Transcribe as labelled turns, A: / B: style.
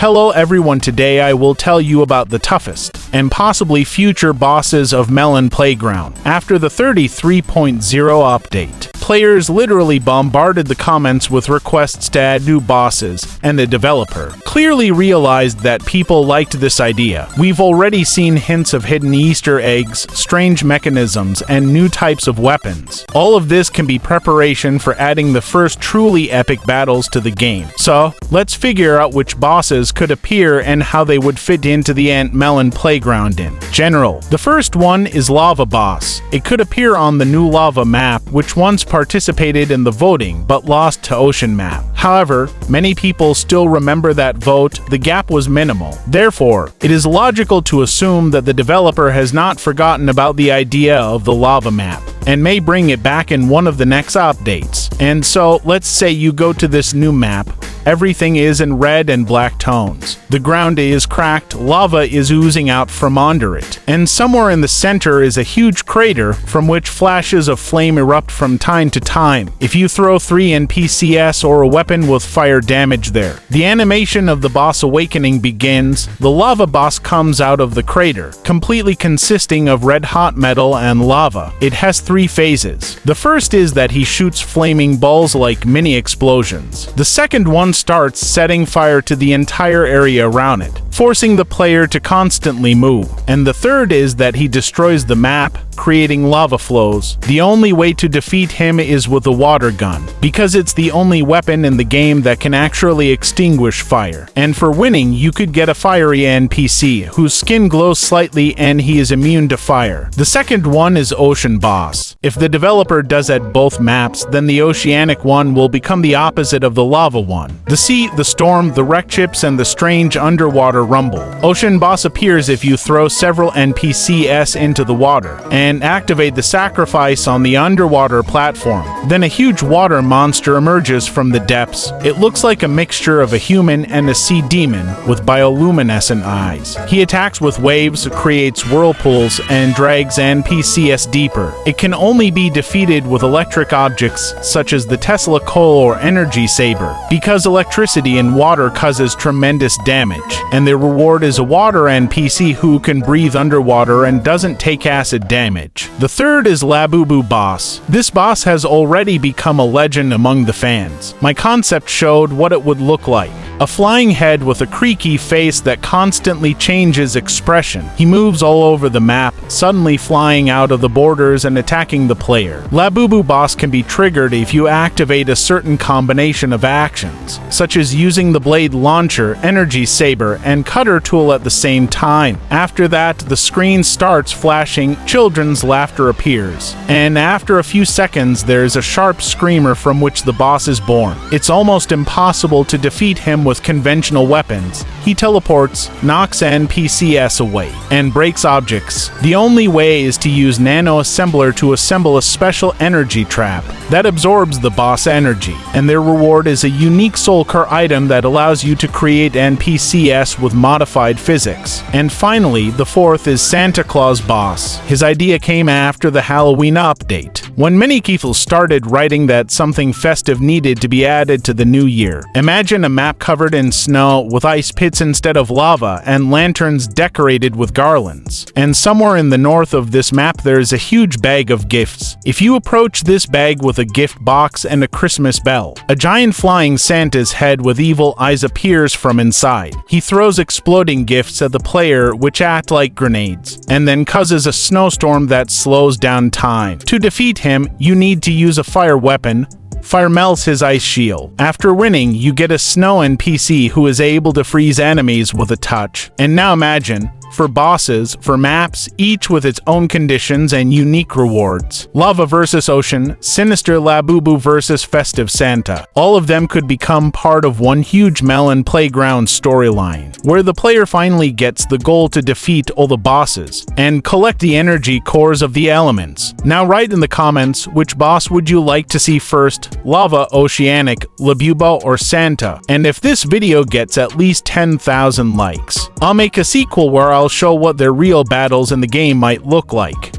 A: Hello everyone, today I will tell you about the toughest and possibly future bosses of Melon Playground. After the 33.0 update, players literally bombarded the comments with requests to add new bosses, and the developer clearly realized that people liked this idea. We've already seen hints of hidden Easter eggs, strange mechanisms, and new types of weapons. All of this can be preparation for adding the first truly epic battles to the game. So, let's figure out which bosses could appear and how they would fit into the Melon Playground in general. The first one is Lava Boss. It could appear on the new Lava map, which once participated in the voting but lost to Ocean map. However, many people still remember that vote. The gap was minimal. Therefore, it is logical to assume that the developer has not forgotten about the idea of the Lava map and may bring it back in one of the next updates. And so, let's say you go to this new map. Everything is in red and black tones. The ground is cracked, lava is oozing out from under it, and somewhere in the center is a huge crater from which flashes of flame erupt from time to time. If you throw 3 NPCs or a weapon with fire damage there, the animation of the boss awakening begins. The lava boss comes out of the crater, completely consisting of red-hot metal and lava. It has 3 phases. The first is that he shoots flaming balls like mini explosions. The second one starts setting fire to the entire area around it, forcing the player to constantly move. And the third is that he destroys the map, creating lava flows. The only way to defeat him is with a water gun, because it's the only weapon in the game that can actually extinguish fire. And for winning, you could get a fiery NPC whose skin glows slightly and he is immune to fire. The second one is Ocean Boss. If the developer does at both maps, then the oceanic one will become the opposite of the lava one. The sea, the storm, the wreck chips, and the strange underwater rumble. Ocean Boss appears if you throw several NPCs into the water and activate the sacrifice on the underwater platform. Then a huge water monster emerges from the depths. It looks like a mixture of a human and a sea demon with bioluminescent eyes. He attacks with waves, creates whirlpools, and drags NPCs deeper. It can only be defeated with electric objects such as the Tesla coil or energy saber, because electricity in water causes tremendous damage, and the reward is a water NPC who can breathe underwater and doesn't take acid damage. The third is Labubu Boss. This boss has already become a legend among the fans. My concept showed what it would look like. A flying head with a creaky face that constantly changes expression. He moves all over the map, suddenly flying out of the borders and attacking the player. Labubu Boss can be triggered if you activate a certain combination of actions, such as using the blade launcher, energy saber, and cutter tool at the same time. After that, the screen starts flashing, children's laughter appears, and after a few seconds there's a sharp screamer from which the boss is born. It's almost impossible to defeat him with conventional weapons. He teleports, knocks NPCs away, and breaks objects. The only way is to use Nano Assembler to assemble a special energy trap that absorbs the boss energy, and their reward is a unique soul core item that allows you to create NPCs with modified physics. And finally, the fourth is Santa Claus Boss. His idea came after the Halloween update, when many people started writing that something festive needed to be added to the new year. Imagine a map covered in snow with ice pits instead of lava and lanterns decorated with garlands. And somewhere in the north of this map there is a huge bag of gifts. If you approach this bag with a gift box and a Christmas bell, a giant flying Santa's head with evil eyes appears from inside. He throws exploding gifts at the player which act like grenades, and then causes a snowstorm that slows down time. To defeat him, you need to use a fire weapon. Fire melts his ice shield. After winning, you get a snow NPC who is able to freeze enemies with a touch. And now imagine, for bosses, for maps, each with its own conditions and unique rewards. Lava versus Ocean, Sinister Labubu versus Festive Santa. All of them could become part of one huge Melon Playground storyline, where the player finally gets the goal to defeat all the bosses and collect the energy cores of the elements. Now write in the comments, which boss would you like to see first? Lava, Oceanic, Labubu, or Santa? And if this video gets at least 10,000 likes, I'll make a sequel where I'll show what their real battles in the game might look like.